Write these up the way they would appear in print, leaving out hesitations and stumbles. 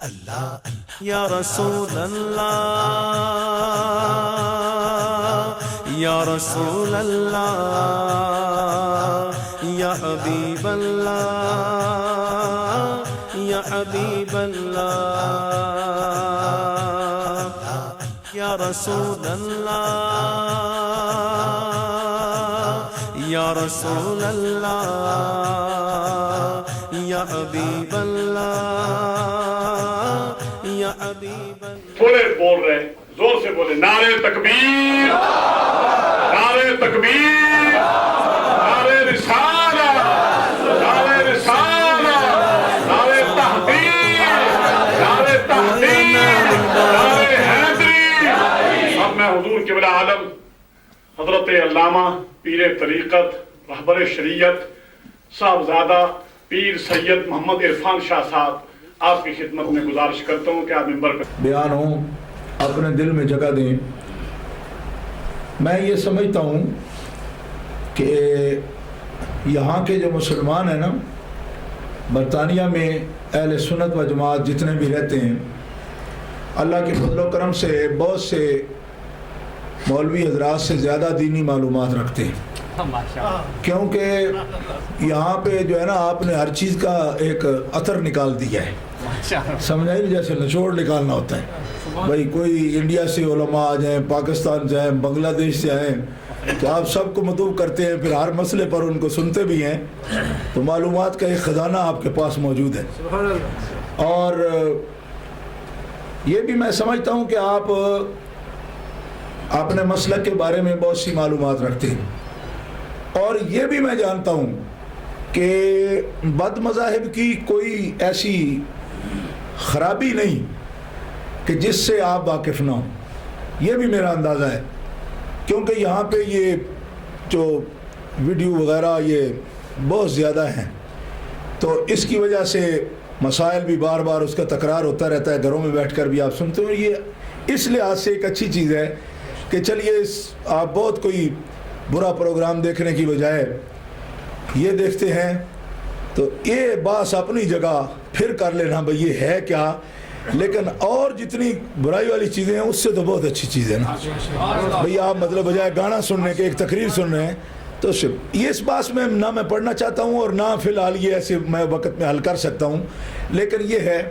یا رسول اللہ یا رسول اللہ یا حبیب اللہ یا حبیب اللہ یا رسول اللہ یا رسول اللہ یا حبیب اللہ یا حبیب اللہ. تھوڑے بول رہے زور سے بولے نعرے تکبیر نعرے تکبیر نعرے رسالہ نعرے رسالہ نعرے تحقیق نعرے تحقیق نعرے حیدری. اب میں حضور قبلہ عالم حضرت علامہ پیر طریقت رہبر شریعت صاحبزادہ پیر سید محمد عرفان شاہ صاحب آپ کی خدمت میں گزارش کرتا ہوں کہ آپ ممبر پر بیان ہوں اپنے دل میں جگہ دیں. میں یہ سمجھتا ہوں کہ یہاں کے جو مسلمان ہیں نا برطانیہ میں اہل سنت و جماعت جتنے بھی رہتے ہیں اللہ کے فضل و کرم سے بہت سے مولوی حضرات سے زیادہ دینی معلومات رکھتے ہیں کیونکہ یہاں پہ جو ہے نا آپ نے ہر چیز کا ایک اثر نکال دیا ہے. سمجھا ہی جیسے نچوڑ نکالنا ہوتا ہے. بھائی کوئی انڈیا سے علماء آ جائیں پاکستان سے آئیں بنگلہ دیش سے آئیں تو آپ سب کو مطلوب کرتے ہیں پھر ہر مسئلے پر ان کو سنتے بھی ہیں تو معلومات کا ایک خزانہ آپ کے پاس موجود ہے. اور یہ بھی میں سمجھتا ہوں کہ آپ اپنے مسلک کے بارے میں بہت سی معلومات رکھتے ہیں اور یہ بھی میں جانتا ہوں کہ بد مذاہب کی کوئی ایسی خرابی نہیں کہ جس سے آپ واقف نہ ہوں. یہ بھی میرا اندازہ ہے کیونکہ یہاں پہ یہ جو ویڈیو وغیرہ یہ بہت زیادہ ہیں تو اس کی وجہ سے مسائل بھی بار بار اس کا تکرار ہوتا رہتا ہے. گھروں میں بیٹھ کر بھی آپ سنتے ہو. یہ اس لحاظ سے ایک اچھی چیز ہے کہ چلیے آپ بہت کوئی برا پروگرام دیکھنے کی بجائے یہ دیکھتے ہیں تو یہ باس اپنی جگہ پھر کر لینا بھئی یہ ہے کیا. لیکن اور جتنی برائی والی چیزیں ہیں اس سے تو بہت اچھی چیز ہے نا بھئی آپ مطلب بجائے گانا سننے کے ایک تقریر سن رہے ہیں تو یہ اس باس میں نہ میں پڑھنا چاہتا ہوں اور نہ فی الحال یہ ایسے میں وقت میں حل کر سکتا ہوں. لیکن یہ ہے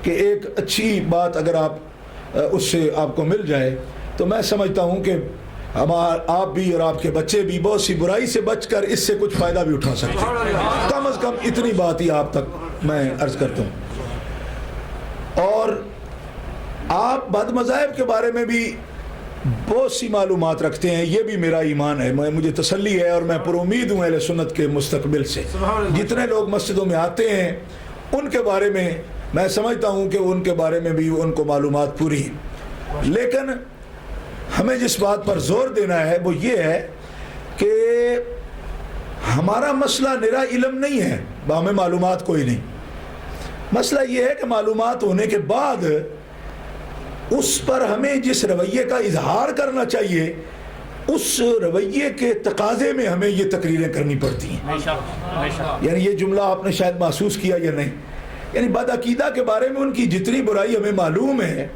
کہ ایک اچھی بات اگر آپ اس سے آپ کو مل جائے تو میں سمجھتا ہوں کہ آپ بھی اور آپ کے بچے بھی بہت سی برائی سے بچ کر اس سے کچھ فائدہ بھی اٹھا سکتے ہیں. کم از کم اتنی بات ہی آپ تک میں عرض کرتا ہوں. اور آپ بد مذاہب کے بارے میں بھی بہت سی معلومات رکھتے ہیں. یہ بھی میرا ایمان ہے مجھے تسلی ہے اور میں پر امید ہوں اہل سنت کے مستقبل سے. جتنے لوگ مسجدوں میں آتے ہیں ان کے بارے میں میں سمجھتا ہوں کہ ان کے بارے میں بھی ان کو معلومات پوری ہیں. لیکن ہمیں جس بات پر زور دینا ہے وہ یہ ہے کہ ہمارا مسئلہ نرا علم نہیں ہے ہمیں معلومات کوئی نہیں. مسئلہ یہ ہے کہ معلومات ہونے کے بعد اس پر ہمیں جس رویے کا اظہار کرنا چاہیے اس رویے کے تقاضے میں ہمیں یہ تقریریں کرنی پڑتی ہیں. یعنی یہ جملہ آپ نے شاید محسوس کیا یا نہیں. یعنی بد عقیدہ کے بارے میں ان کی جتنی برائی ہمیں معلوم ہے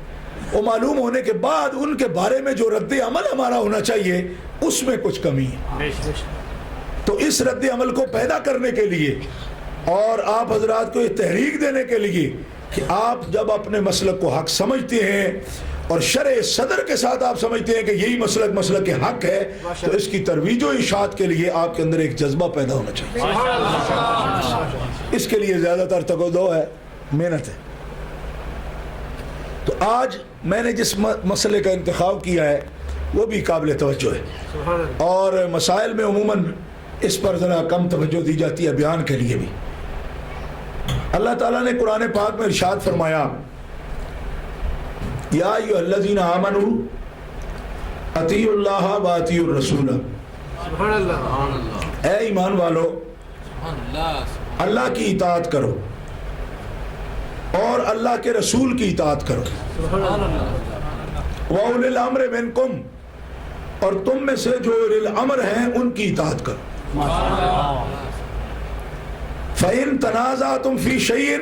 وہ معلوم ہونے کے بعد ان کے بارے میں جو رد عمل ہمارا ہونا چاہیے اس میں کچھ کمی ہے. تو اس رد عمل کو پیدا کرنے کے لیے اور آپ حضرات کو یہ تحریک دینے کے لیے کہ آپ جب اپنے مسلک کو حق سمجھتے ہیں اور شرع صدر کے ساتھ آپ سمجھتے ہیں کہ یہی مسلک حق ہے تو اس کی ترویج و اشاعت کے لیے آپ کے اندر ایک جذبہ پیدا ہونا چاہیے. اس کے لیے زیادہ تر تقاضا ہے محنت ہے. تو آج میں نے جس مسئلے کا انتخاب کیا ہے وہ بھی قابل توجہ ہے اور مسائل میں عموماً اس پر ذرا کم توجہ دی جاتی ہے بیان کے لیے بھی. اللہ تعالیٰ نے قرآن پاک میں ارشاد فرمایا یا ایھا الذین آمنوا اطیعوا اللہ و اطیعوا الرسول. اے ایمان والو اللہ کی اطاعت کرو اور اللہ کے رسول کی اطاعت کرو. وَأُولِي الْأَمْرِ مِنْكُمْ اور تم میں سے جو اولی الامر ہیں ان کی اطاعت کرو. فَإِن تَنَازَعْتُمْ فِي شَيْءٍ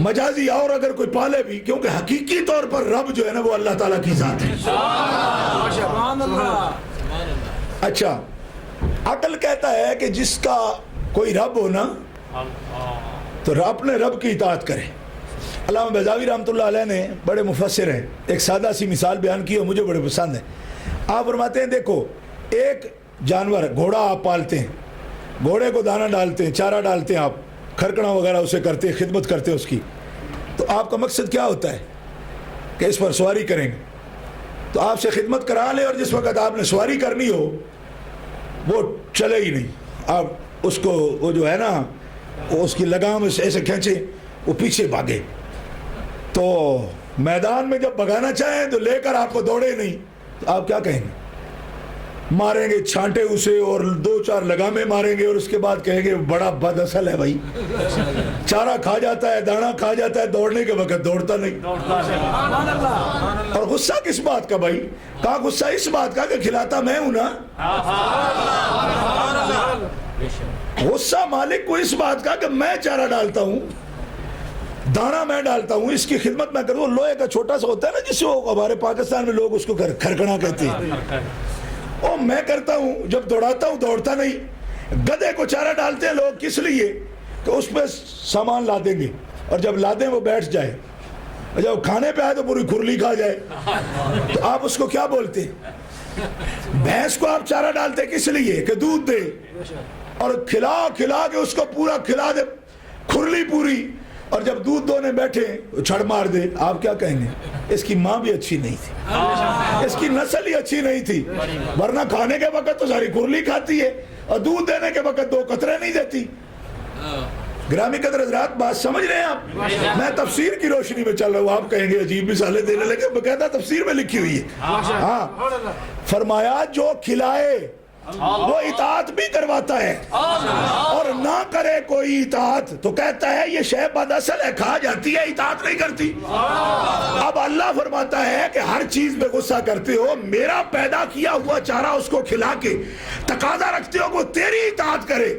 مجازی اور اگر کوئی پالے بھی، کیونکہ حقیقی طور پر رب جو ہے نا وہ اللہ تعالیٰ کی ذات ہے۔ اچھا، عقل کہتا ہے کہ جس کا کوئی رب ہو نا تو اپنے رب کی اطاعت کرے۔ علامہ بیضاوی رحمۃ اللہ علیہ نے، بڑے مفسر ہیں، ایک سادہ سی مثال بیان کی اور مجھے بڑے پسند ہے۔ آپ فرماتے ہیں دیکھو ایک جانور گھوڑا آپ پالتے ہیں، گھوڑے کو دانہ ڈالتے ہیں، چارہ ڈالتے ہیں، آپ کھرکنا وغیرہ اسے کرتے ہیں، خدمت کرتے ہیں اس کی، تو آپ کا مقصد کیا ہوتا ہے کہ اس پر سواری کریں گے، تو آپ سے خدمت کرا لے اور جس وقت آپ نے سواری کرنی ہو وہ چلے ہی نہیں، آپ اس کو وہ جو ہے نا وہ اس کی لگام ایسے کھینچے وہ پیچھے بھاگے، تو میدان میں جب بھگانا چاہیں تو لے کر آپ کو دوڑے نہیں، تو آپ کیا کہیں گے؟ ماریں گے چھانٹے اسے اور 2-4 لگامیں ماریں گے اور اس کے بعد کہیں گے بڑا بد اصل ہے بھائی، چارہ کھا جاتا ہے، دانا کھا جاتا ہے، دوڑنے کے وقت دوڑتا نہیں۔ اور غصہ کس بات کا بھائی؟ کہا غصہ اس بات کا کہ کھلاتا میں ہوں نا، غصہ مالک کو اس بات کا کہ میں چارہ ڈالتا ہوں، دانا میں ڈالتا ہوں، اس کی خدمت میں کروں۔ لوہے کا چھوٹا سا ہوتا ہے نا جسے ہمارے پاکستان میں لوگ اس کو کھرکنا کہتے ہیں، وہ میں کرتا ہوں، جب دوڑاتا ہوں دوڑتا نہیں۔ گدھے کو چارہ ڈالتے ہیں لوگ کس لیے کہ اس پہ سامان لا دیں گے اور جب لا دیں وہ بیٹھ جائے، جب کھانے پہ آئے تو پوری کھرلی کھا جائے، تو آپ اس کو کیا بولتے ہیں؟ بھینس کو آپ چارہ ڈالتے کس لیے کہ دودھ دے، اور کھلا کھلا کے اس کو پورا کھلا دے کھرلی پوری، اور جب دودھ دونے بیٹھے چھڑ مار دے، آپ کیا کہیں گے؟ اس کی ماں بھی اچھی نہیں تھی، اس کی نسل ہی اچھی نہیں تھی، ورنہ کھانے کے وقت تو ساری کھرلی کھاتی ہے اور دودھ دینے کے وقت 2 قطرے نہیں دیتی۔ گرامی قدر حضرات بات سمجھ رہے ہیں آپ؟ میں تفسیر کی روشنی میں چل رہا ہوں، آپ کہیں گے عجیب مثالیں دینے لگے، باقاعدہ تفسیر میں لکھی ہوئی ہے۔ ہاں فرمایا جو کھلائے وہ اطاعت بھی کرواتا ہے، اور نہ کرے کوئی اطاعت تو کہتا ہے یہ شے بد اصل ہے، کھا جاتی ہے، اطاعت نہیں کرتی۔ اب اللہ فرماتا ہے کہ ہر چیز میں غصہ کرتے ہو، میرا پیدا کیا ہوا چارہ اس کو کھلا کے تقاضا رکھتے ہو کہ تیری اطاعت کرے۔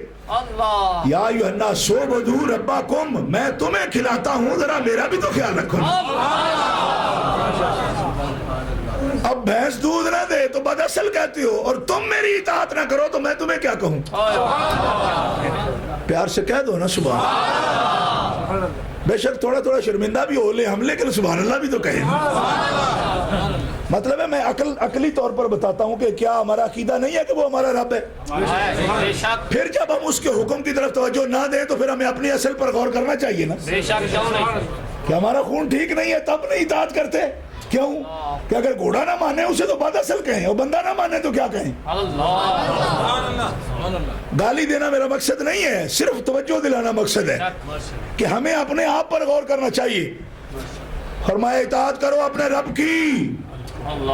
یا ایھا الناس اعبدوا ربکم، میں تمہیں کھلاتا ہوں، ذرا میرا بھی تو خیال رکھو۔ اب بھینس دودھ نہ دے تو بد اصل کہتے ہو، اور تم میری اطاعت نہ کرو تو میں تمہیں کیا کہوں؟ پیار سے کہہ دو نا سبحان، بے شک تھوڑا تھوڑا شرمندہ بھی ہو لے ہم، لیکن سبحان اللہ بھی تو کہیں۔ مطلب ہے میں عقلی طور پر بتاتا ہوں کہ کیا ہمارا عقیدہ نہیں ہے کہ وہ ہمارا رب ہے؟ پھر جب ہم اس کے حکم کی طرف توجہ نہ دیں تو پھر ہمیں اپنی اصل پر غور کرنا چاہیے نا، کہ ہمارا خون ٹھیک نہیں ہے تب نہیں اطاعت کرتے۔ کیوں کہ اگر گھوڑا نہ مانے اسے تو بد اصل کہیں، اور بندہ نہ مانے تو کیا کہیں؟ گالی دینا میرا مقصد نہیں ہے، صرف توجہ دلانا مقصد ہے کہ ہمیں اپنے آپ پر غور کرنا چاہیے۔ فرمایا اطاعت کرو اپنے رب کی،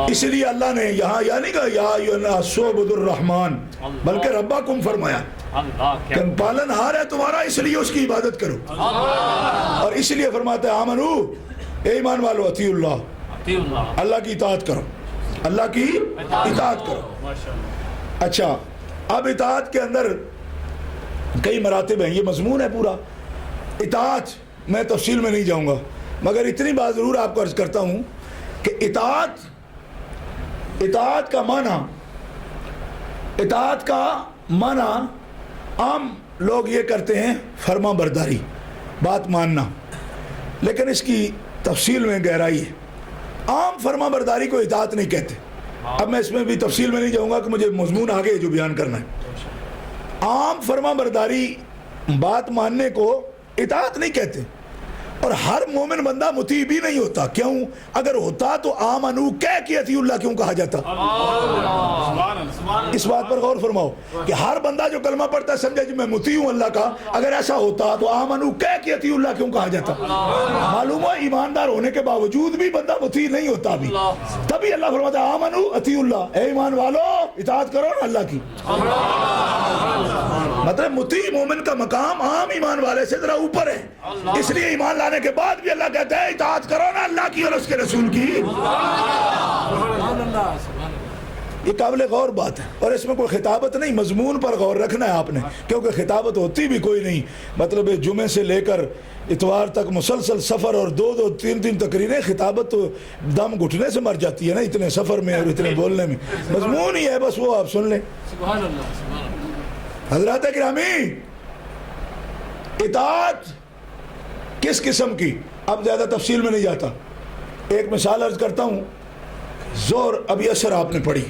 اس لیے اللہ نے یہاں یا نہیں کہا یا ایھا الناس اعبدوا الرحمن، بلکہ ربکم فرمایا کہ پالن ہار ہے تمہارا، اس لیے اس کی عبادت کرو، اور اس لیے فرماتا ہے آمنو، اے ایمان والو، اطیعوا اللہ، اللہ کی اطاعت کرو، اللہ کی اطاعت کرو۔ اچھا اب اطاعت کے اندر کئی مراتب ہیں، یہ مضمون ہے پورا اطاعت، میں تفصیل میں نہیں جاؤں گا، مگر اتنی بات ضرور آپ کو عرض کرتا ہوں کہ اطاعت کا معنی عام لوگ یہ کرتے ہیں فرما برداری، بات ماننا، لیکن اس کی تفصیل میں گہرائی ہے۔ عام فرما برداری کو اطاعت نہیں کہتے، اب میں اس میں بھی تفصیل میں نہیں جاؤں گا کہ مجھے مضمون آگے جو بیان کرنا ہے۔ عام فرما برداری، بات ماننے کو اطاعت نہیں کہتے، اور ہر مومن بندہ مطیع بھی نہیں ہوتا۔ کیوں؟ اگر ہوتا تو آمنو کہہ کے اطیع اللہ کیوں کہا جاتا؟ اس بات پر غور فرماؤ کہ ہر بندہ جو کلمہ پڑھتا ہے سمجھے جی میں مطیع ہوں اللہ کا، اگر ایسا ہوتا تو آمنو کہہ کے اطیع اللہ کیوں کہا جاتا؟ معلوم ہوا ایماندار ہونے کے باوجود بھی بندہ مطیع نہیں ہوتا ابھی، تبھی اللہ فرماتا ہے آمنو اطیع اللہ، اے ایمان والو اطاعت کرو نا اللہ کی۔ مطلب مطیع مومن کا مقام عام ایمان والے سے ذرا اوپر ہے، اس لیے ایمان لانے کے بعد بھی اللہ کہتا ہے اطاعت کرو نا اللہ کی اور اس کے رسول کی۔ یہ قابل غور بات ہے، اور اس میں کوئی خطابت نہیں، مضمون پر غور رکھنا ہے آپ نے، کیونکہ خطابت ہوتی بھی کوئی نہیں، مطلب جمعے سے لے کر اتوار تک مسلسل سفر اور 2-3 تقریریں، خطابت تو دم گھٹنے سے مر جاتی ہے نا اتنے سفر میں اور اتنے بولنے میں، مضمون ہی ہے بس وہ آپ سن لیں۔ سبحان اللہ سبحان اللہ۔ حضرات گرامی، اطاعت کس قسم کی، اب زیادہ تفصیل میں نہیں جاتا، ایک مثال عرض کرتا ہوں۔ زور ابھی عصر آپ نے پڑھی،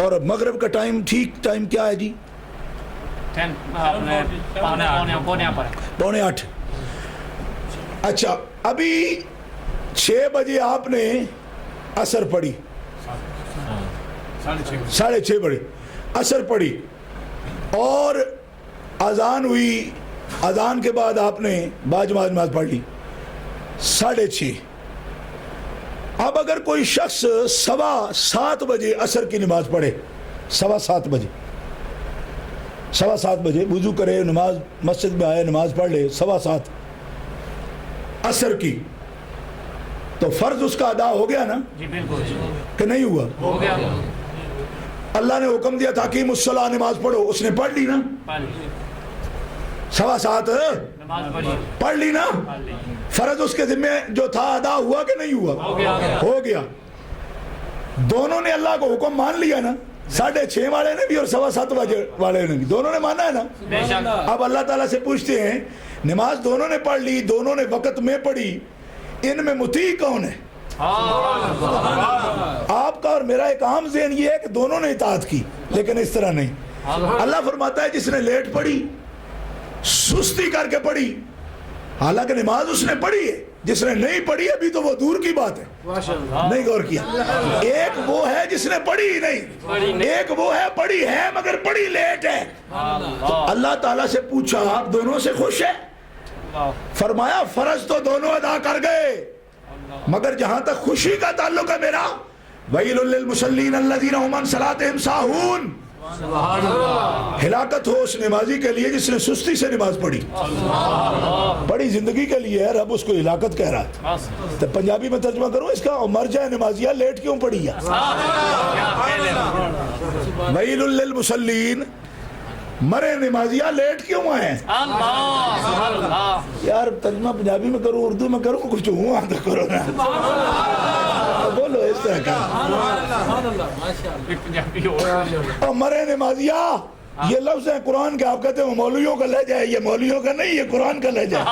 اور مغرب کا ٹائم، ٹھیک ٹائم کیا ہے جی؟ 7:45۔ اچھا، ابھی 6 بجے آپ نے عصر پڑھی، 6:30 بجے عصر پڑھی، اور اذان ہوئی، اذان کے بعد آپ نے باجماعت نماز پڑھ لی 6:30۔ اب اگر کوئی شخص 7:15 بجے عصر کی نماز پڑھے، 7:15 بجے، 7:15 بجے وضو کرے، نماز مسجد میں آئے، نماز پڑھ لے 7:15 عصر کی، تو فرض اس کا ادا ہو گیا نا؟ جی بالکل، کہ نہیں ہوا؟ ہو گیا۔ اللہ نے حکم دیا تھا کہ مصلی نماز پڑھو، اس نے پڑھ لی نا؟ 7:15 نماز پڑھی، پڑھ لی نا؟ فرض اس کے ذمہ جو تھا ادا ہوا کہ نہیں ہوا؟ ہو گیا۔ دونوں نے اللہ کو حکم مان لیا نا، 6:30 والے نے بھی اور 7:15 بجے والے نے بھی، دونوں نے مانا ہے نا؟ بے شک۔ اب اللہ تعالیٰ سے پوچھتے ہیں، نماز دونوں نے پڑھ لی، دونوں نے وقت میں پڑھی، ان میں مطیع کون ہے؟ آپ کا اور میرا ایک عام ذہن یہ ہے کہ دونوں نے اطاعت کی، لیکن اس طرح نہیں۔ اللہ فرماتا ہے جس نے لیٹ پڑھی، سستی کر کے پڑھی، حالانکہ نماز اس نے پڑھی ہے، جس نے نہیں پڑھی ابھی تو وہ دور کی بات ہے، نہیں غور کیا۔ ایک وہ ہے جس نے پڑھی ہی نہیں، ایک وہ ہے پڑھی ہے مگر پڑھی لیٹ ہے۔ تو اللہ تعالیٰ سے پوچھا آپ دونوں سے خوش ہے؟ فرمایا فرض تو دونوں ادا کر گئے، مگر جہاں تک خوشی کا تعلق ہے میرا، وَيْلٌ لِّلْمُصَلِّينَ الَّذِينَ هُمْ عَنْ صَلَاتِهِمْ سَاهُونَ، ہلاکت ہو اس نمازی کے لیے جس نے سستی سے نماز پڑھی، پڑھی زندگی کے لیے ہے، رب اس کو ہلاکت کہہ رہا ہے۔ تو پنجابی میں ترجمہ کرو اس کا، مر جائے نمازیہ لیٹ کیوں پڑھی ہے؟ وَيْلٌ لِّلْمُصَلِّينَ، مرے نمازیہ لیٹ کیوں آئے؟ یار ترجمہ پنجابی میں کرو، اردو میں کرو، کچھ ہوں آتا کرو نا، بولو اس طرح کا۔ اور مرے نمازیہ، یہ لفظ ہے قرآن کے، آپ کہتے ہیں مولویوں کا لہجہ ہے، یہ مولویوں کا نہیں، یہ قرآن کا لہجہ ہے۔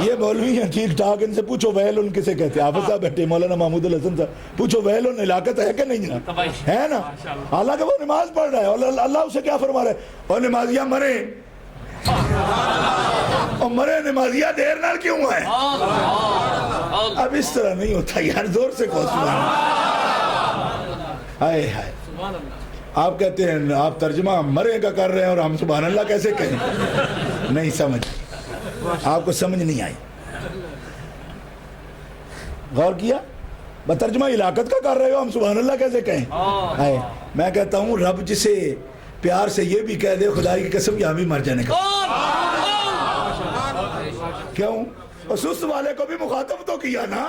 یہ مولوی ہیں ٹھیک ٹھاک، ان سے پوچھو ویلن کسے کہتے ہیں، حافظ صاحب بیٹھے، مولانا محمود الحسن صاحب، پوچھو ویلن ہلاکت ہے کہ نہیں ہے نا؟ حالانکہ وہ نماز پڑھ رہا ہے، اور اللہ اسے کیا فرما رہا ہے؟ اور نمازیہ مرے، اور مرے نمازیہ دیر نال کیوں آئے؟ اب اس طرح نہیں ہوتا یار، زور سے کہو سبحان اللہ۔ ہائے ہائے، آپ کہتے ہیں آپ ترجمہ مرے کا کر رہے ہیں اور ہم سبحان اللہ کیسے کہیں؟ نہیں سمجھ، آپ کو سمجھ نہیں آئی، غور کیا؟ ترجمہ ہلاکت کا کر رہے ہو، ہم سبحان اللہ کیسے کہیں؟ میں کہتا ہوں رب جسے پیار سے یہ بھی کہہ دے خدا کی قسم کہ ہم بھی مر جانے کا، کیوں؟ سست والے کو بھی مخاطب تو کیا نا،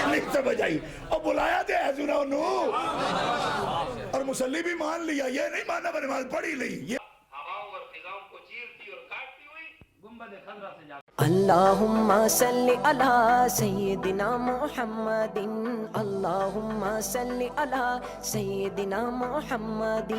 نہیں سمجھ آئی، اور بلایا دے حضور انہوں، اور مسلی بھی مان لیا، یہ نہیں مانا میں نماز پڑھی لی۔ اللہم صلی علی سیدنا محمد، اللہم صلی علی سیدنا محمد۔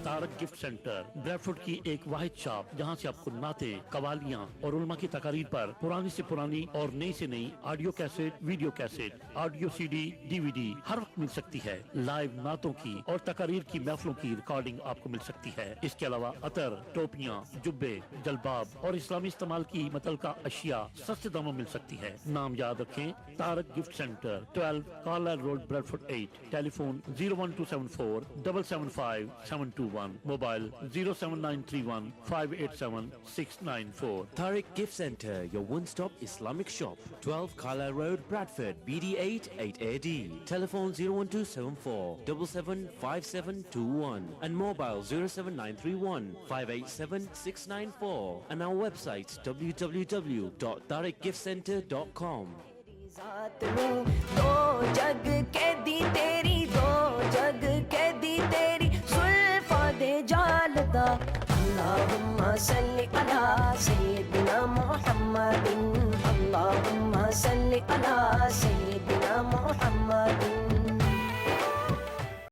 تارک گفٹ سینٹر بریڈفورڈ کی ایک واحد شاپ جہاں سے آپ کو نعتیں، قوالیاں اور علماء کی تقاریر پر پرانی سے پرانی اور نئی سے نئی audio cassette, video cassette, audio C D, D V D ہر وقت مل سکتی ہے۔ لائیو نعتوں کی اور تقاریر کی محفلوں کی ریکارڈنگ آپ کو مل سکتی ہے۔ اس کے علاوہ عطر، ٹوپیاں، جبے، جلباب اور اسلامی استعمال کی متعلقہ اشیاء سستے داموں مل سکتی ہے۔ نام یاد رکھیں، Tariq gift centre, 12 Carlisle road, Bradford 8۔ Telephone 01274 775 721، mobile 07931 587 694۔ Tariq Gift Center, your one-stop Islamic shop, 12 Carlisle Road, Bradford, BD8 8AD. Telephone 01274 775721 and mobile 07931 587 694 and our website www.tariqgiftcenter.com. ذات میں دو جگ کے دی تیری، دو جگ عدا اللهم صل على سيدنا محمد اللهم صل على سيدنا محمد